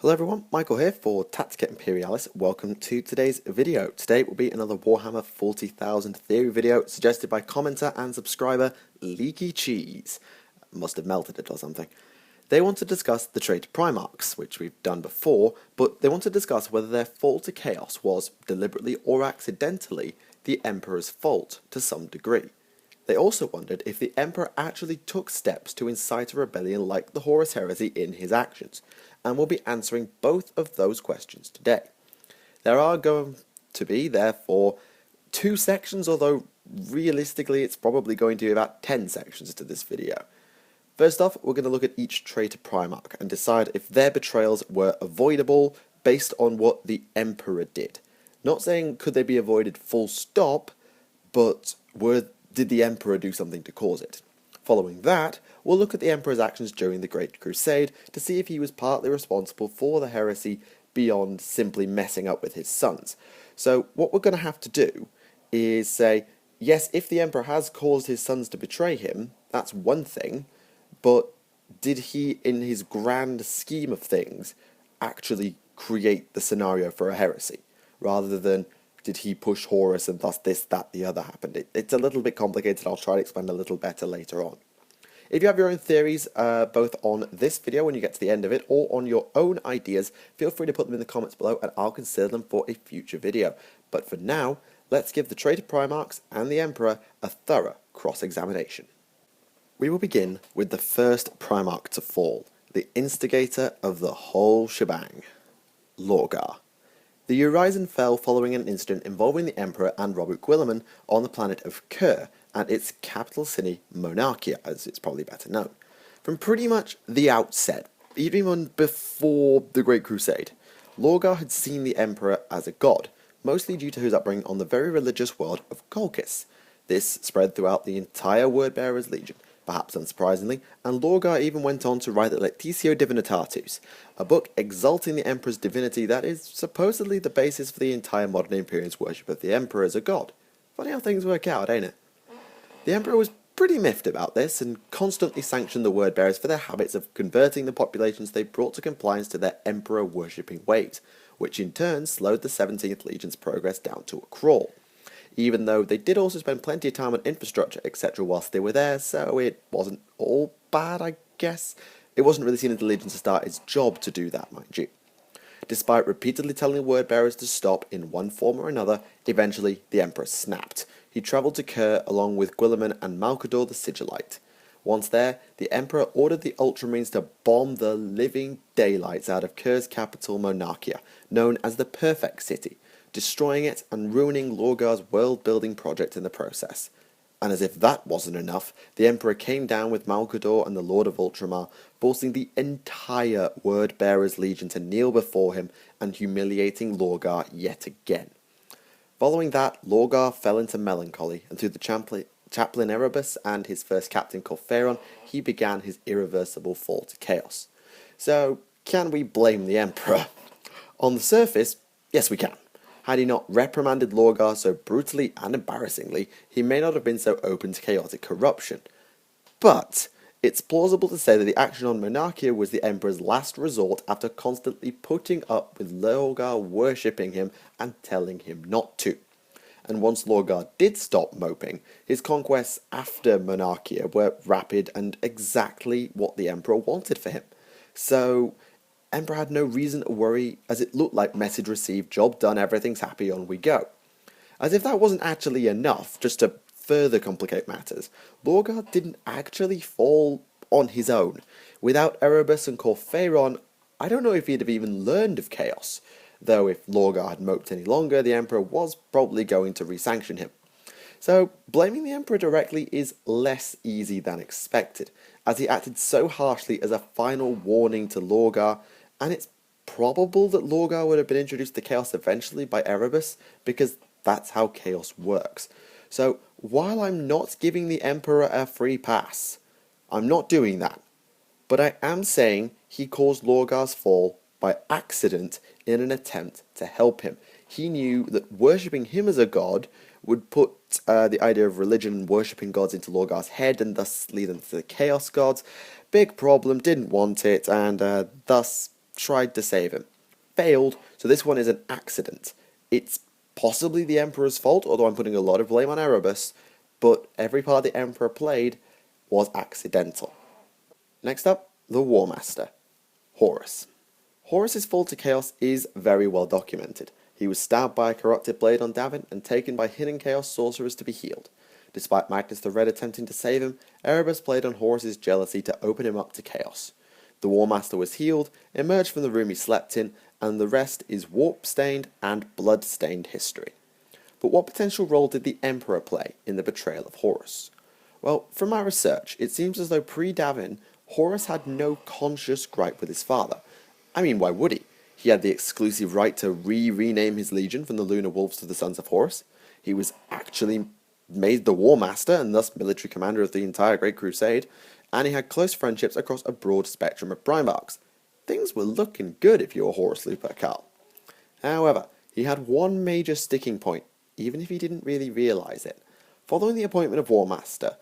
Hello everyone, Michael here for Tactica Imperialis. Welcome to today's video. Today will be another Warhammer 40,000 theory video suggested by commenter and subscriber Leaky Cheese. Must have melted it or something. They want to discuss the Traitor Primarchs, which we've done before, but they want to discuss whether their fall to chaos was, deliberately or accidentally, the Emperor's fault to some degree. They also wondered if the Emperor actually took steps to incite a rebellion like the Horus Heresy in his actions, and we'll be answering both of those questions today. There are going to be, therefore, 2 sections, although realistically it's probably going to be about 10 sections to this video. First off, we're going to look at each Traitor Primarch and decide if their betrayals were avoidable based on what the Emperor did. Not saying could they be avoided full stop, but did the Emperor do something to cause it? Following that, we'll look at the Emperor's actions during the Great Crusade to see if he was partly responsible for the heresy beyond simply messing up with his sons. So what we're going to have to do is say, yes, if the Emperor has caused his sons to betray him, that's one thing, but did he, in his grand scheme of things, actually create the scenario for a heresy, rather than did he push Horus and thus this, that, the other happened? It's a little bit complicated. I'll try to explain a little better later on. If you have your own theories, both on this video when you get to the end of it, or on your own ideas, feel free to put them in the comments below and I'll consider them for a future video. But for now, let's give the Traitor Primarchs and the Emperor a thorough cross-examination. We will begin with the first Primarch to fall, the instigator of the whole shebang, Lorgar. The Urizen fell following an incident involving the Emperor and Robert Guilliman on the planet of Kur and its capital city, Monarchia, as it's probably better known. From pretty much the outset, even before the Great Crusade, Lorgar had seen the Emperor as a god, mostly due to his upbringing on the very religious world of Colchis. This spread throughout the entire Wordbearers Legion, perhaps unsurprisingly, and Lorgar even went on to write the Lectitio Divinitatus, a book exalting the Emperor's divinity that is supposedly the basis for the entire modern Imperial's worship of the Emperor as a god. Funny how things work out, ain't it? The Emperor was pretty miffed about this and constantly sanctioned the Wordbearers for their habits of converting the populations they brought to compliance to their Emperor-worshipping ways, which in turn slowed the 17th Legion's progress down to a crawl. Even though they did also spend plenty of time on infrastructure, etc. whilst they were there, so it wasn't all bad, I guess. It wasn't really seen as the Legion to start its job to do that, mind you. Despite repeatedly telling the Wordbearers to stop in one form or another, eventually the Emperor snapped. He travelled to Kur along with Guilliman and Malcador the Sigillite. Once there, the Emperor ordered the Ultramarines to bomb the living daylights out of Kur's capital Monarchia, known as the Perfect City, destroying it and ruining Lorgar's world-building project in the process. And as if that wasn't enough, the Emperor came down with Malcador and the Lord of Ultramar, forcing the entire Wordbearers Legion to kneel before him and humiliating Lorgar yet again. Following that, Lorgar fell into melancholy, and through the chaplain Erebus and his first captain Corferon, he began his irreversible fall to chaos. So, can we blame the Emperor? On the surface, yes we can. Had he not reprimanded Lorgar so brutally and embarrassingly, he may not have been so open to chaotic corruption. But it's plausible to say that the action on Monarchia was the Emperor's last resort after constantly putting up with Lorgar worshipping him and telling him not to. And once Lorgar did stop moping, his conquests after Monarchia were rapid and exactly what the Emperor wanted for him. So Emperor had no reason to worry, as it looked like message received, job done, everything's happy, on we go. As if that wasn't actually enough, just to further complicate matters, Lorgar didn't actually fall on his own. Without Erebus and Corferon, I don't know if he'd have even learned of chaos, though if Lorgar had moped any longer, the Emperor was probably going to resanction him. So, blaming the Emperor directly is less easy than expected, as he acted so harshly as a final warning to Lorgar, and it's probable that Lorgar would have been introduced to chaos eventually by Erebus, because that's how chaos works. So, while I'm not giving the Emperor a free pass, I'm not doing that, but I am saying he caused Lorgar's fall by accident in an attempt to help him. He knew that worshipping him as a god would put the idea of religion and worshipping gods into Lorgar's head and thus lead him to the chaos gods. Big problem, didn't want it, and thus tried to save him. Failed, so this one is an accident. It's possibly the Emperor's fault, although I'm putting a lot of blame on Erebus, but every part the Emperor played was accidental. Next up, the War Master, Horus. Horus's fall to chaos is very well documented. He was stabbed by a corrupted blade on Davin and taken by hidden chaos sorcerers to be healed. Despite Magnus the Red attempting to save him, Erebus played on Horus's jealousy to open him up to chaos. The War Master was healed, emerged from the room he slept in, and the rest is warp-stained and blood-stained history. But what potential role did the Emperor play in the betrayal of Horus? Well, from my research, it seems as though pre-Davin, Horus had no conscious gripe with his father. I mean, why would he? He had the exclusive right to rename his legion from the Lunar Wolves to the Sons of Horus. He was actually made the War Master and thus military commander of the entire Great Crusade, and he had close friendships across a broad spectrum of Primarchs. Things were looking good if you were Horus Lupercal. However, he had one major sticking point, even if he didn't really realise it. Following the appointment of War Master,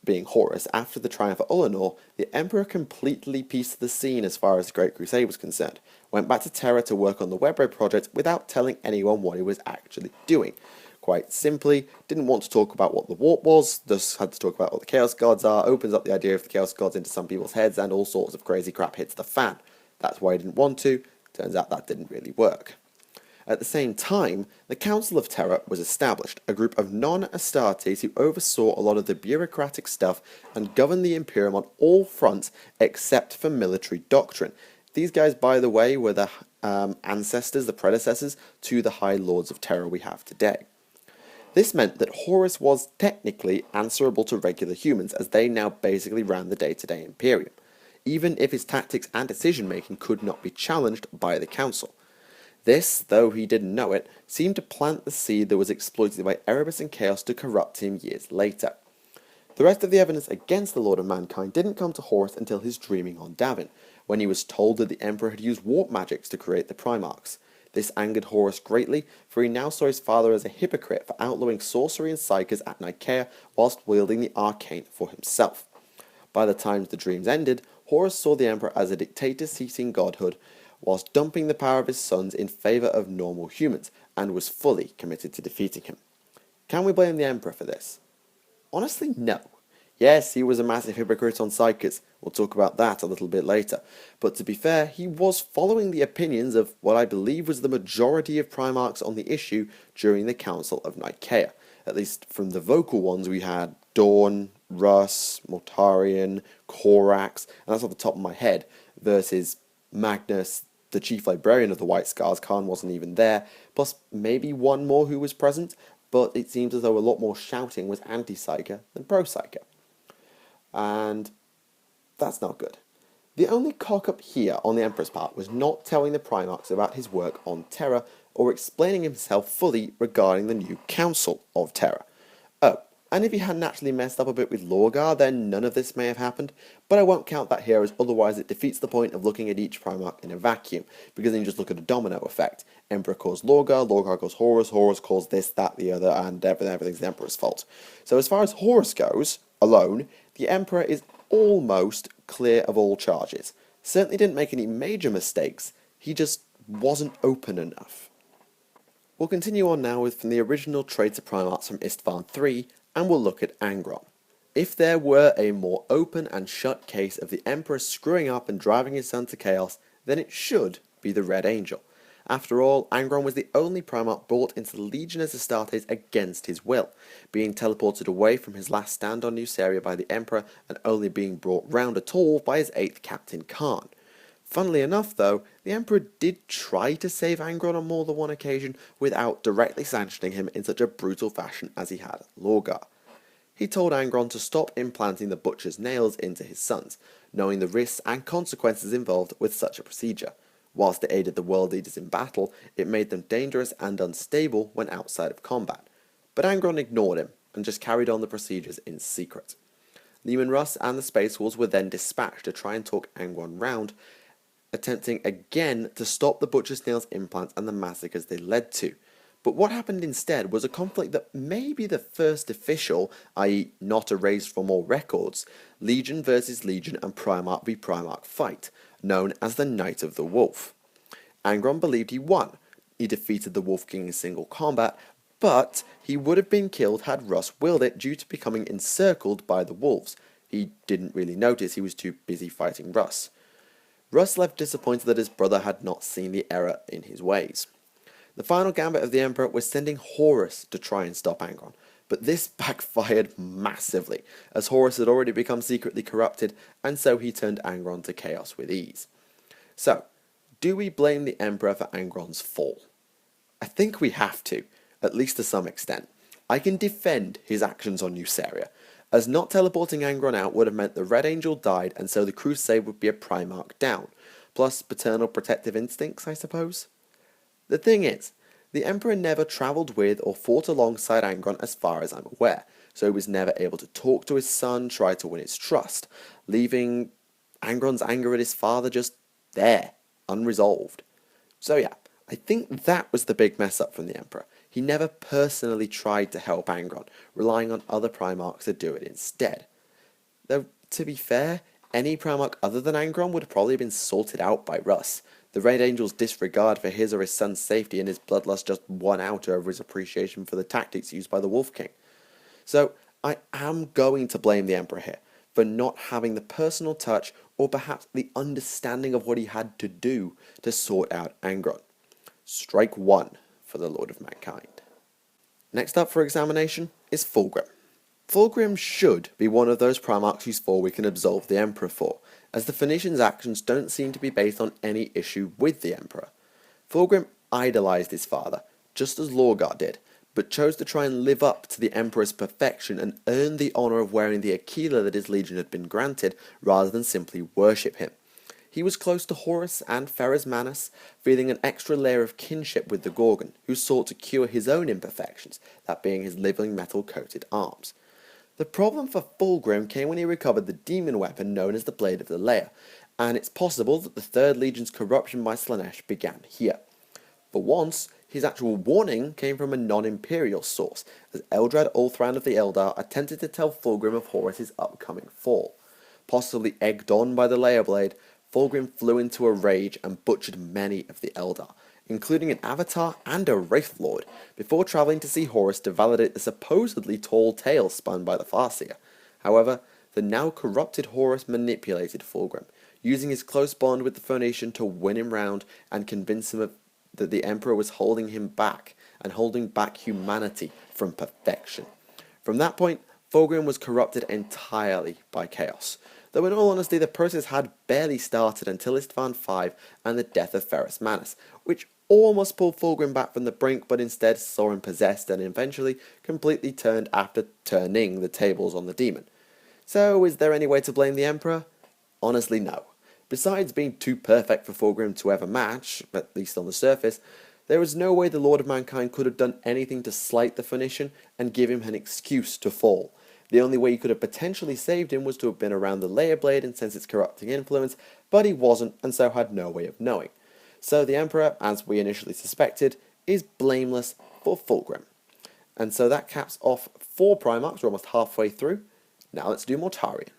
being Horus, after the triumph at Ullanor, the Emperor completely pieced the scene as far as the Great Crusade was concerned, went back to Terra to work on the Webraid project without telling anyone what he was actually doing. Quite simply, didn't want to talk about what the warp was, thus had to talk about what the Chaos Gods are, opens up the idea of the Chaos Gods into some people's heads, and all sorts of crazy crap hits the fan. That's why he didn't want to. Turns out that didn't really work. At the same time, the Council of Terra was established, a group of non-Astartes who oversaw a lot of the bureaucratic stuff and governed the Imperium on all fronts except for military doctrine. These guys, by the way, were the ancestors, the predecessors, to the High Lords of Terra we have today. This meant that Horus was technically answerable to regular humans, as they now basically ran the day-to-day Imperium, even if his tactics and decision-making could not be challenged by the Council. This, though he didn't know it, seemed to plant the seed that was exploited by Erebus and Chaos to corrupt him years later. The rest of the evidence against the Lord of Mankind didn't come to Horus until his dreaming on Davin, when he was told that the Emperor had used warp magics to create the Primarchs. This angered Horus greatly, for he now saw his father as a hypocrite for outlawing sorcery and psychers at Nicaea whilst wielding the arcane for himself. By the time the dreams ended, Horus saw the Emperor as a dictator seeking godhood, whilst dumping the power of his sons in favour of normal humans, and was fully committed to defeating him. Can we blame the Emperor for this? Honestly, no. Yes, he was a massive hypocrite on psychers. We'll talk about that a little bit later. But to be fair, he was following the opinions of what I believe was the majority of Primarchs on the issue during the Council of Nicaea. At least from the vocal ones, we had Dawn, Russ, Mortarion, Corax, and that's off the top of my head, versus Magnus, the chief librarian of the White Scars. Khan wasn't even there, plus maybe one more who was present, but it seems as though a lot more shouting was anti-Psyker than pro-Psyker. And that's not good. The only cock-up here on the Emperor's part was not telling the Primarchs about his work on Terra, or explaining himself fully regarding the new Council of Terra. Oh, and if he hadn't actually messed up a bit with Lorgar, then none of this may have happened, but I won't count that here, as otherwise it defeats the point of looking at each Primarch in a vacuum, because then you just look at a domino effect. Emperor calls Lorgar, Lorgar calls Horus, Horus calls this, that, the other, and everything's the Emperor's fault. So as far as Horus goes, alone, the Emperor is almost clear of all charges. Certainly didn't make any major mistakes, he just wasn't open enough. We'll continue on now with from the original Traitor Primarchs from Istvan 3, and we'll look at Angron. If there were a more open and shut case of the Emperor screwing up and driving his son to chaos, then it should be the Red Angel. After all, Angron was the only Primarch brought into the Legion as Astartes against his will, being teleported away from his last stand on Nuceria by the Emperor and only being brought round at all by his 8th Captain Khan. Funnily enough though, the Emperor did try to save Angron on more than one occasion without directly sanctioning him in such a brutal fashion as he had at Lorgar. He told Angron to stop implanting the butcher's nails into his sons, knowing the risks and consequences involved with such a procedure. Whilst it aided the world leaders in battle, it made them dangerous and unstable when outside of combat. But Angron ignored him and just carried on the procedures in secret. Leman Russ and the Space Wolves were then dispatched to try and talk Angron round, attempting again to stop the butcher's nails implants and the massacres they led to. But what happened instead was a conflict that may be the first official, i.e. not erased from all records, Legion versus Legion and Primarch v Primarch fight, known as the Knight of the Wolf. Angron believed he won. He defeated the Wolf King in single combat, but he would have been killed had Russ willed it due to becoming encircled by the wolves. He didn't really notice, he was too busy fighting Russ. Russ left disappointed that his brother had not seen the error in his ways. The final gambit of the Emperor was sending Horus to try and stop Angron, but this backfired massively, as Horus had already become secretly corrupted, and so he turned Angron to chaos with ease. So, do we blame the Emperor for Angron's fall? I think we have to, at least to some extent. I can defend his actions on Nuceria, as not teleporting Angron out would have meant the Red Angel died, and so the Crusade would be a Primarch down, plus paternal protective instincts, I suppose? The thing is, the Emperor never travelled with or fought alongside Angron as far as I'm aware, so he was never able to talk to his son, try to win his trust, leaving Angron's anger at his father just there, unresolved. So yeah, I think that was the big mess up from the Emperor. He never personally tried to help Angron, relying on other Primarchs to do it instead. Though, to be fair, any Primarch other than Angron would have probably been sorted out by Russ. The Red Angel's disregard for his or his son's safety and his bloodlust just won out over his appreciation for the tactics used by the Wolf King. So, I am going to blame the Emperor here for not having the personal touch or perhaps the understanding of what he had to do to sort out Angron. Strike one for the Lord of Mankind. Next up for examination is Fulgrim. Fulgrim should be one of those Primarchs whose fall we can absolve the Emperor for, as the Phoenicians' actions don't seem to be based on any issue with the Emperor. Fulgrim idolised his father, just as Lorgar did, but chose to try and live up to the Emperor's perfection and earn the honour of wearing the Aquila that his legion had been granted, rather than simply worship him. He was close to Horus and Magnus, feeling an extra layer of kinship with the Gorgon, who sought to cure his own imperfections, that being his living metal-coated arms. The problem for Fulgrim came when he recovered the demon weapon known as the Blade of the Lair, and it's possible that the Third Legion's corruption by Slaanesh began here. For once, his actual warning came from a non-Imperial source, as Eldrad Ulthran of the Eldar attempted to tell Fulgrim of Horus' upcoming fall. Possibly egged on by the Lair Blade, Fulgrim flew into a rage and butchered many of the Eldar, including an Avatar and a Wraith Lord, before travelling to see Horus to validate the supposedly tall tale spun by the Farseer. However, the now corrupted Horus manipulated Fulgrim, using his close bond with the Phoenician to win him round and convince him that the Emperor was holding him back, and holding back humanity from perfection. From that point, Fulgrim was corrupted entirely by chaos, though in all honesty the process had barely started until Istvan V and the death of Magnus, which almost pulled Fulgrim back from the brink, but instead saw him possessed and eventually completely turned after turning the tables on the demon. So is there any way to blame the Emperor? Honestly, no. Besides being too perfect for Fulgrim to ever match, at least on the surface, there was no way the Lord of Mankind could have done anything to slight the Phoenician and give him an excuse to fall. The only way he could have potentially saved him was to have been around the Lair Blade and sense its corrupting influence, but he wasn't and so had no way of knowing. So the Emperor, as we initially suspected, is blameless for Fulgrim. And so that caps off 4 Primarchs, we're almost halfway through. Now let's do Mortarion.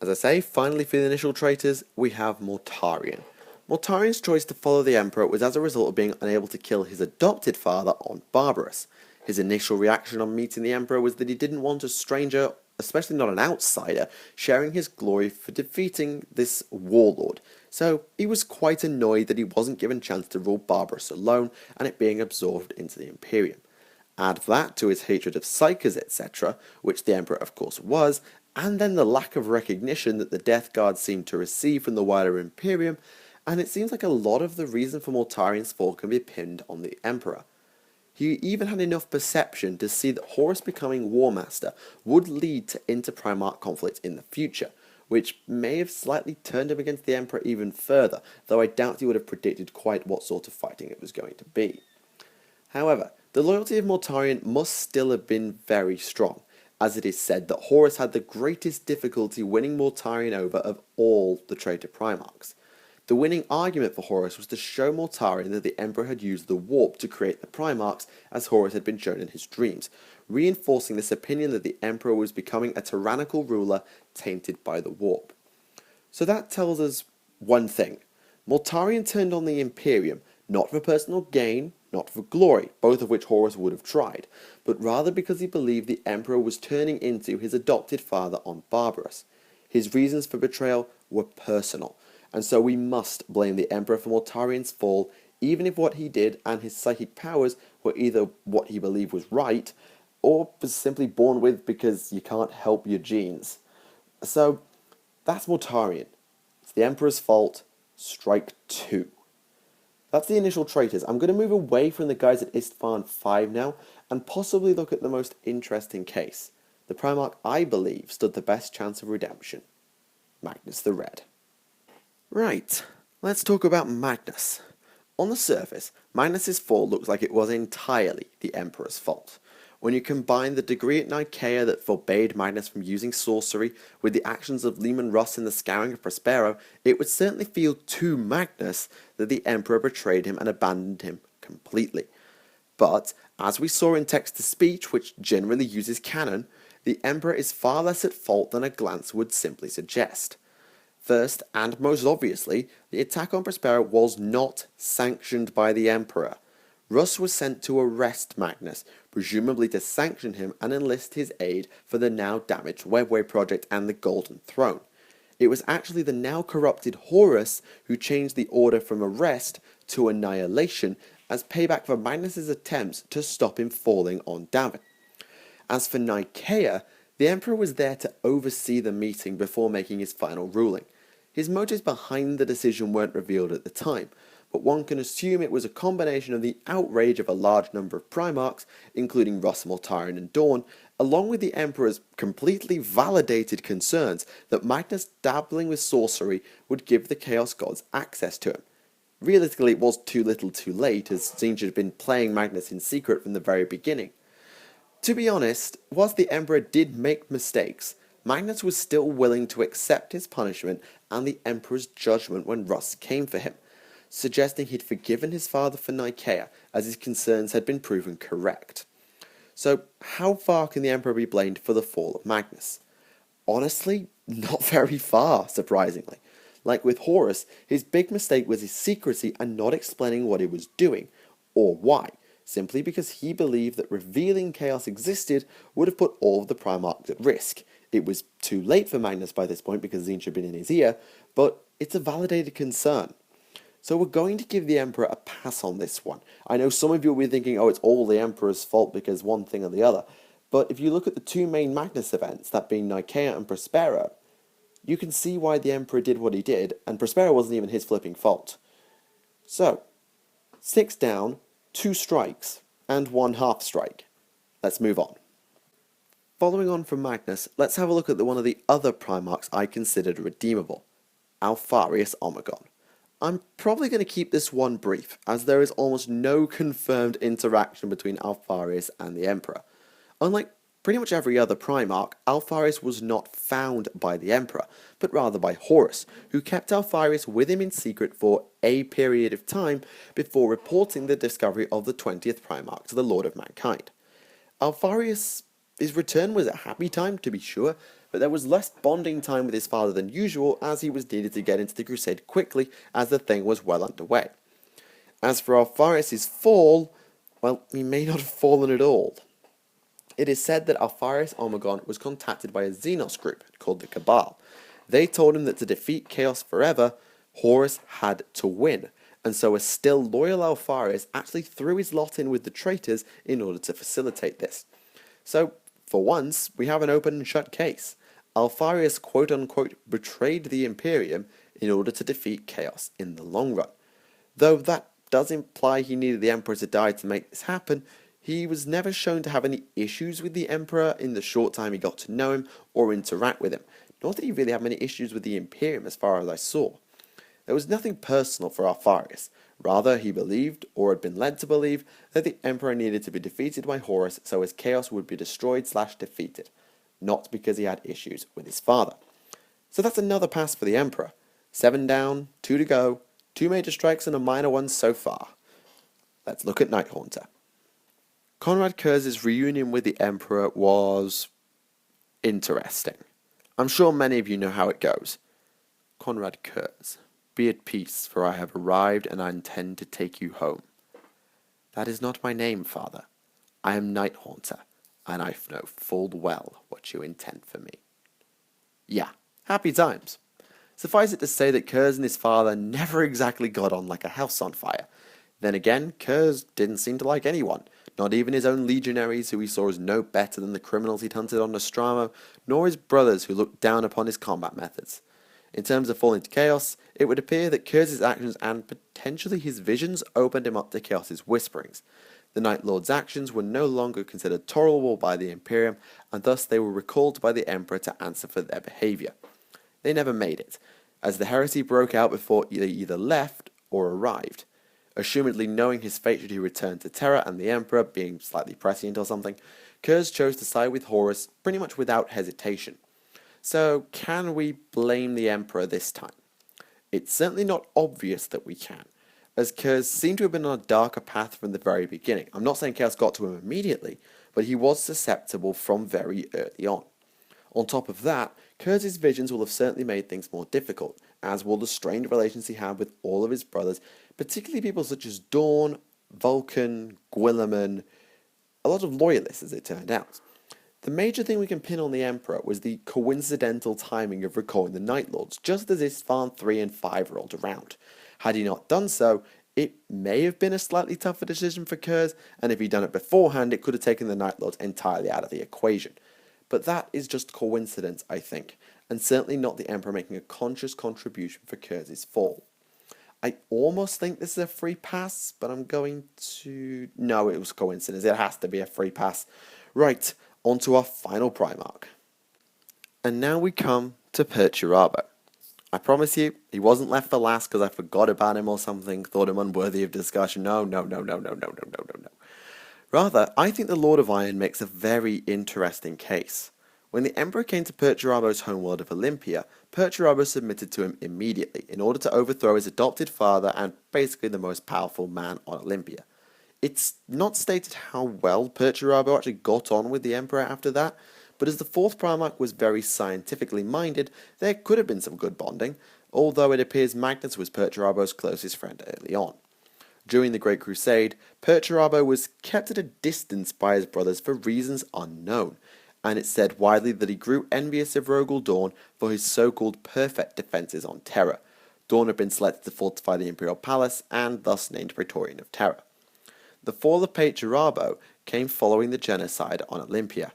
As I say, finally for the initial traitors, we have Mortarion. Mortarion's choice to follow the Emperor was as a result of being unable to kill his adopted father on Barbarous. His initial reaction on meeting the Emperor was that he didn't want a stranger, especially not an outsider, sharing his glory for defeating this warlord. So he was quite annoyed that he wasn't given a chance to rule Barbarous alone and it being absorbed into the Imperium. Add that to his hatred of Psychers, etc., which the Emperor of course was, and then the lack of recognition that the Death Guard seemed to receive from the wider Imperium, and it seems like a lot of the reason for Mortarion's fall can be pinned on the Emperor. He even had enough perception to see that Horus becoming War Master would lead to inter-Primarch conflict in the future, which may have slightly turned him against the Emperor even further, though I doubt he would have predicted quite what sort of fighting it was going to be. However, the loyalty of Mortarion must still have been very strong, as it is said that Horus had the greatest difficulty winning Mortarion over of all the Traitor Primarchs. The winning argument for Horus was to show Mortarion that the Emperor had used the warp to create the Primarchs, as Horus had been shown in his dreams, reinforcing this opinion that the Emperor was becoming a tyrannical ruler tainted by the warp. So that tells us one thing. Mortarion turned on the Imperium, not for personal gain, not for glory, both of which Horus would have tried, but rather because he believed the Emperor was turning into his adopted father on Barbarous. His reasons for betrayal were personal, and so we must blame the Emperor for Mortarion's fall, even if what he did and his psychic powers were either what he believed was right, or was simply born with because you can't help your genes. So, that's Mortarion. It's the Emperor's fault. Strike 2. That's the initial traitors. I'm going to move away from the guys at Isstvan 5 now, and possibly look at the most interesting case. The Primarch I believe stood the best chance of redemption. Magnus the Red. Right, let's talk about Magnus. On the surface, Magnus's fall looks like it was entirely the Emperor's fault. When you combine the degree at Nicaea that forbade Magnus from using sorcery with the actions of Leman Russ in the Scouring of Prospero, it would certainly feel to Magnus that the Emperor betrayed him and abandoned him completely. But, as we saw in text-to-speech, which generally uses canon, the Emperor is far less at fault than a glance would simply suggest. First, and most obviously, the attack on Prospero was not sanctioned by the Emperor. Russ was sent to arrest Magnus, presumably to sanction him and enlist his aid for the now damaged Webway project and the Golden Throne. It was actually the now corrupted Horus who changed the order from arrest to annihilation as payback for Magnus's attempts to stop him falling on Davin. As for Nicaea, the Emperor was there to oversee the meeting before making his final ruling. His motives behind the decision weren't revealed at the time, but one can assume it was a combination of the outrage of a large number of Primarchs, including Russ, Mortarion and Dawn, along with the Emperor's completely validated concerns that Magnus dabbling with sorcery would give the Chaos Gods access to him. Realistically, it was too little too late, as Tzeentch had been playing Magnus in secret from the very beginning. To be honest, whilst the Emperor did make mistakes, Magnus was still willing to accept his punishment and the Emperor's judgment when Russ came for him, suggesting he'd forgiven his father for Nicaea, as his concerns had been proven correct. So, how far can the Emperor be blamed for the fall of Magnus? Honestly, not very far, surprisingly. Like with Horus, his big mistake was his secrecy and not explaining what he was doing, or why, simply because he believed that revealing chaos existed would have put all of the Primarchs at risk. It was too late for Magnus by this point because Tzeentch had been in his ear, but it's a validated concern. So we're going to give the Emperor a pass on this one. I know some of you will be thinking, oh, it's all the Emperor's fault because one thing or the other. But if you look at the two main Magnus events, that being Nicaea and Prospero, you can see why the Emperor did what he did, and Prospero wasn't even his flipping fault. So, 6 down, 2 strikes, and 1 half strike. Let's move on. Following on from Magnus, let's have a look at one of the other Primarchs I considered redeemable, Alpharius Omegon. I'm probably going to keep this one brief, as there is almost no confirmed interaction between Alpharius and the Emperor. Unlike pretty much every other Primarch, Alpharius was not found by the Emperor, but rather by Horus, who kept Alpharius with him in secret for a period of time before reporting the discovery of the 20th Primarch to the Lord of Mankind. Alpharius' return was a happy time, to be sure, but there was less bonding time with his father than usual, as he was needed to get into the crusade quickly as the thing was well underway. As for Alpharius' fall, well, he may not have fallen at all. It is said that Alpharius Omegon was contacted by a Xenos group called the Cabal. They told him that to defeat Chaos forever, Horus had to win, and so a still loyal Alpharius actually threw his lot in with the traitors in order to facilitate this. So, for once, we have an open and shut case. Alpharius quote-unquote betrayed the Imperium in order to defeat Chaos in the long run. Though that does imply he needed the Emperor to die to make this happen, he was never shown to have any issues with the Emperor in the short time he got to know him or interact with him, nor did he really have many issues with the Imperium as far as I saw. There was nothing personal for Alpharius. Rather, he believed, or had been led to believe, that the Emperor needed to be defeated by Horus so his chaos would be destroyed/defeated, not because he had issues with his father. So that's another pass for the Emperor. 7 down, 2 to go, 2 major strikes and a minor one so far. Let's look at Night Haunter. Konrad Curze's reunion with the Emperor was interesting. I'm sure many of you know how it goes. Konrad Curze. be at peace, for I have arrived and I intend to take you home." "That is not my name, father. I am Night Haunter, and I know full well what you intend for me." Yeah, happy times. Suffice it to say that Kurz and his father never exactly got on like a house on fire. Then again, Kurz didn't seem to like anyone, not even his own legionaries, who he saw as no better than the criminals he'd hunted on Nostramo, nor his brothers, who looked down upon his combat methods. In terms of falling to chaos, it would appear that Kurz's actions and potentially his visions opened him up to chaos's whisperings. The Night Lord's actions were no longer considered tolerable by the Imperium, and thus they were recalled by the Emperor to answer for their behaviour. They never made it, as the heresy broke out before they either left or arrived. Assumedly knowing his fate should he return to Terra, and the Emperor being slightly prescient or something, Kurz chose to side with Horus pretty much without hesitation. So, can we blame the Emperor this time? It's certainly not obvious that we can, as Kurz seemed to have been on a darker path from the very beginning. I'm not saying chaos got to him immediately, but he was susceptible from very early on. On top of that, Kurz's visions will have certainly made things more difficult, as will the strained relations he had with all of his brothers, particularly people such as Dawn, Vulcan, Guilliman, a lot of loyalists as it turned out. The major thing we can pin on the Emperor was the coincidental timing of recalling the Night Lords, just as Isfahan 3 and 5 rolled around. Had he not done so, it may have been a slightly tougher decision for Kurz, and if he'd done it beforehand, it could have taken the Night Lords entirely out of the equation. But that is just coincidence, I think, and certainly not the Emperor making a conscious contribution for Kurz's fall. I almost think this is a free pass, but I'm going to... No, it was coincidence. It has to be a free pass. Right, on to our final Primarch. And now we come to Perturabo. I promise you, he wasn't left for last because I forgot about him or something, thought him unworthy of discussion. No. Rather, I think the Lord of Iron makes a very interesting case. When the Emperor came to Perturabo's homeworld of Olympia, Perturabo submitted to him immediately in order to overthrow his adopted father and basically the most powerful man on Olympia. It's not stated how well Perturabo actually got on with the Emperor after that, but as the fourth Primarch was very scientifically minded, there could have been some good bonding, although it appears Magnus was Perturabo's closest friend early on. During the Great Crusade, Perturabo was kept at a distance by his brothers for reasons unknown, and it's said widely that he grew envious of Rogel Dawn for his so-called perfect defences on Terra. Dawn had been selected to fortify the Imperial Palace, and thus named Praetorian of Terra. The fall of Perturabo came following the genocide on Olympia.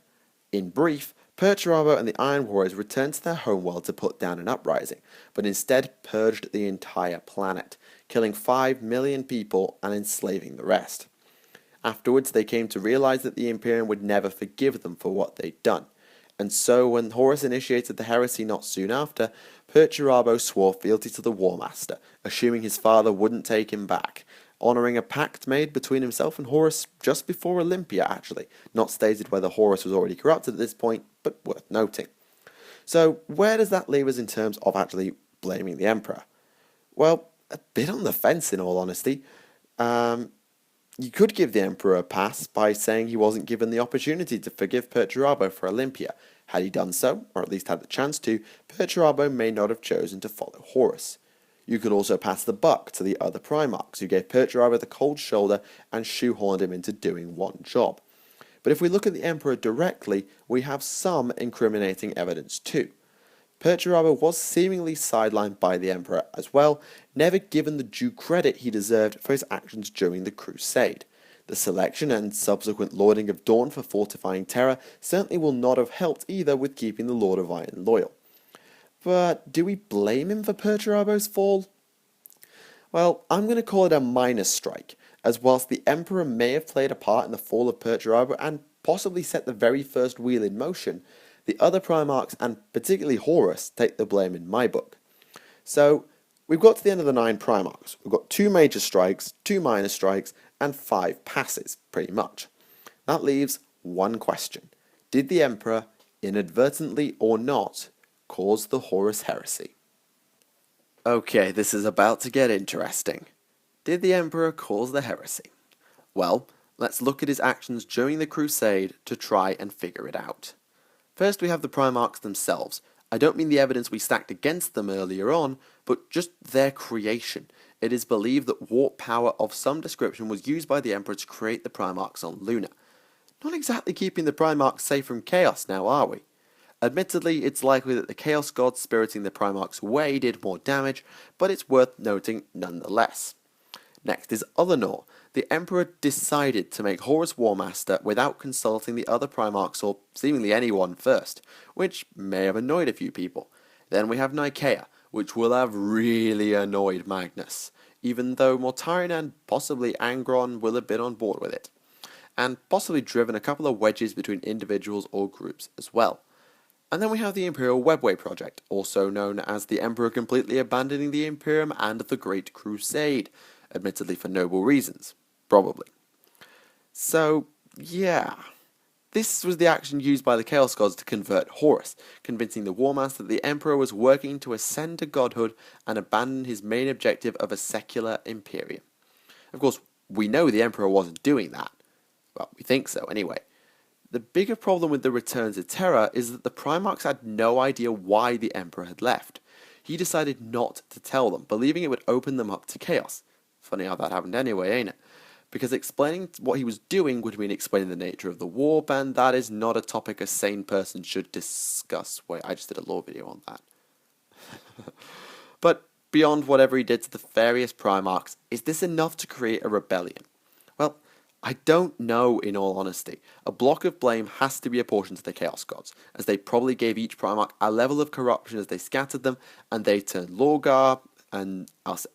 In brief, Perturabo and the Iron Warriors returned to their homeworld to put down an uprising, but instead purged the entire planet, killing 5 million people and enslaving the rest. Afterwards, they came to realize that the Imperium would never forgive them for what they'd done, and so when Horus initiated the heresy not soon after, Perturabo swore fealty to the War Master, assuming his father wouldn't take him back, honouring a pact made between himself and Horus just before Olympia, actually. Not stated whether Horus was already corrupted at this point, but worth noting. So, where does that leave us in terms of actually blaming the Emperor? Well, a bit on the fence in all honesty. You could give the Emperor a pass by saying he wasn't given the opportunity to forgive Perturabo for Olympia. Had he done so, or at least had the chance to, Perturabo may not have chosen to follow Horus. You could also pass the buck to the other Primarchs, who gave Perturabo the cold shoulder and shoehorned him into doing one job. But if we look at the Emperor directly, we have some incriminating evidence too. Perturabo was seemingly sidelined by the Emperor as well, never given the due credit he deserved for his actions during the Crusade. The selection and subsequent lording of Dawn for fortifying Terra certainly will not have helped either with keeping the Lord of Iron loyal. But do we blame him for Perturabo's fall? Well, I'm going to call it a minor strike, as whilst the Emperor may have played a part in the fall of Perturabo and possibly set the very first wheel in motion, the other Primarchs, and particularly Horus, take the blame in my book. So, we've got to the end of the 9 Primarchs. We've got 2 major strikes, 2 minor strikes, and 5 passes, pretty much. That leaves one question. Did the Emperor, inadvertently or not, cause the Horus Heresy? Okay, this is about to get interesting. Did the Emperor cause the heresy? Well, let's look at his actions during the Crusade to try and figure it out. First we have the Primarchs themselves, I don't mean the evidence we stacked against them earlier on, but just their creation. It is believed that warp power of some description was used by the Emperor to create the Primarchs on Luna. Not exactly keeping the Primarchs safe from chaos now, are we? Admittedly, it's likely that the Chaos Gods spiriting the Primarchs away did more damage, but it's worth noting nonetheless. Next is Other. The Emperor decided to make Horus Warmaster without consulting the other Primarchs or seemingly anyone first, which may have annoyed a few people. Then we have Nicaea, which will have really annoyed Magnus, even though Mortarion and possibly Angron will have been on board with it, and possibly driven a couple of wedges between individuals or groups as well. And then we have the Imperial Webway Project, also known as the Emperor completely abandoning the Imperium and the Great Crusade, admittedly for noble reasons, probably. So, yeah. This was the action used by the Chaos Gods to convert Horus, convincing the Warmaster that the Emperor was working to ascend to godhood and abandon his main objective of a secular Imperium. Of course, we know the Emperor wasn't doing that. Well, we think so anyway. The bigger problem with the return to Terra is that the Primarchs had no idea why the Emperor had left. He decided not to tell them, believing it would open them up to chaos. Funny how that happened anyway, ain't it? Because explaining what he was doing would mean explaining the nature of the warp, and that is not a topic a sane person should discuss. Wait, I just did a lore video on that. But beyond whatever he did to the various Primarchs, is this enough to create a rebellion? Well, I don't know, in all honesty. A block of blame has to be apportioned to the Chaos Gods, as they probably gave each Primarch a level of corruption as they scattered them, and they turned Lorgar, and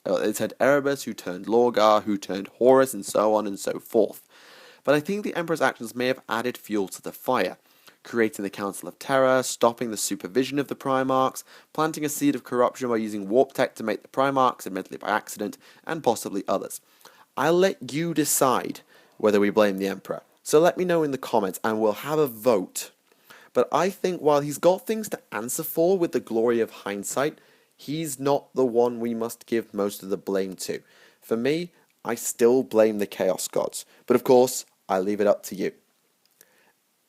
they turned Erebus, who turned Lorgar, who turned Horus, and so on and so forth. But I think the Emperor's actions may have added fuel to the fire, creating the Council of Terror, stopping the supervision of the Primarchs, planting a seed of corruption by using warp tech to make the Primarchs, admittedly by accident, and possibly others. I'll let you decide whether we blame the Emperor. So let me know in the comments and we'll have a vote. But I think while he's got things to answer for with the glory of hindsight, he's not the one we must give most of the blame to. For me, I still blame the Chaos Gods. But of course, I leave it up to you.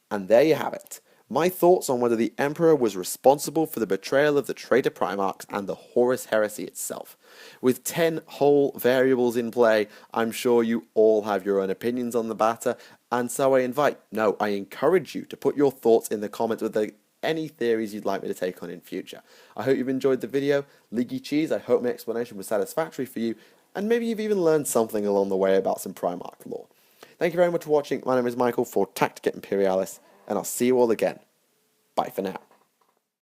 And there you have it. My thoughts on whether the Emperor was responsible for the betrayal of the Traitor Primarchs and the Horus Heresy itself. With 10 whole variables in play, I'm sure you all have your own opinions on the matter, and so I encourage you to put your thoughts in the comments with any theories you'd like me to take on in future. I hope you've enjoyed the video. Leaky Cheese, I hope my explanation was satisfactory for you, and maybe you've even learned something along the way about some Primarch lore. Thank you very much for watching. My name is Michael for Tactica Imperialis, and I'll see you all again. Bye for now.